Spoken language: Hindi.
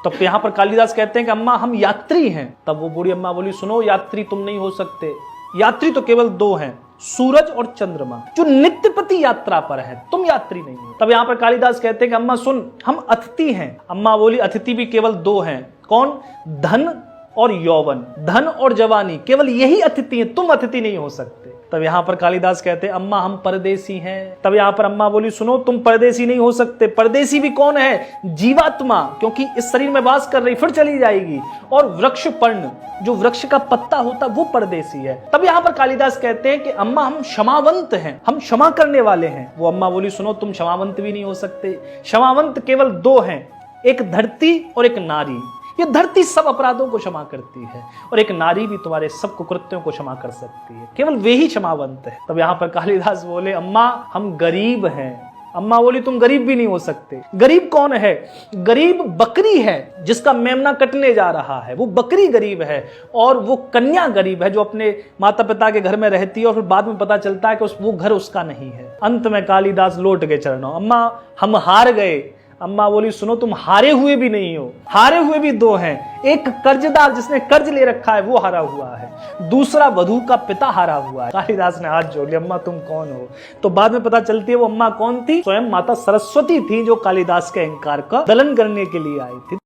तो यहाँ पर कालिदास कहते हैं कि अम्मा हम यात्री हैं। तब वो बूढ़ी अम्मा बोली, सुनो यात्री तुम नहीं हो सकते, यात्री तो केवल दो हैं, सूरज और चंद्रमा, जो नित्यपति यात्रा पर है, तुम यात्री नहीं हो। तब यहाँ पर कालिदास कहते हैं कि अम्मा सुन, हम अतिथि हैं। अम्मा बोली, अतिथि भी केवल दो हैं, कौन? धन और यौवन, धन और जवानी, केवल यही अतिथि हैं, तुम अतिथि नहीं हो सकते। तब यहाँ पर कालिदास कहते हैं, अम्मा हम परदेसी हैं। तब यहाँ पर अम्मा बोली, सुनो तुम परदेसी नहीं हो सकते, परदेसी भी कौन है? जीवात्मा, क्योंकि इस शरीर में वास कर रही, फिर चली जाएगी। और वृक्ष पर्ण, जो वृक्ष का पत्ता होता वो परदेसी है। तब यहाँ पर कालिदास कहते हैं कि अम्मा हम क्षमावंत हैं, हम क्षमा करने वाले हैं। वो अम्मा बोली, सुनो तुम क्षमावंत भी नहीं हो सकते, क्षमावंत केवल दो हैं, एक धरती और एक नारी। ये धरती सब अपराधों को क्षमा करती है और एक नारी भी तुम्हारे सब कुकृत्यों को क्षमा कर सकती है, केवल वे ही क्षमावंत है। तब यहाँ पर कालिदास बोले, अम्मा हम गरीब हैं। अम्मा बोली, तुम गरीब भी नहीं हो सकते। गरीब कौन है? गरीब बकरी है, जिसका मेमना कटने जा रहा है, वो बकरी गरीब है। और वो कन्या गरीब है, जो अपने माता पिता के घर में रहती है और फिर बाद में पता चलता है कि वो घर उसका नहीं है। अंत में कालिदास लौट गए चरणों, अम्मा हम हार गए। अम्मा बोली, सुनो तुम हारे हुए भी नहीं हो, हारे हुए भी दो हैं, एक कर्जदार जिसने कर्ज ले रखा है वो हारा हुआ है, दूसरा वधू का पिता हारा हुआ है। कालिदास ने हाथ जोड़ लिया, अम्मा तुम कौन हो? तो बाद में पता चलती है वो अम्मा कौन थी? स्वयं माता सरस्वती थी, जो कालिदास के अहंकार का दलन करने के लिए आई थी।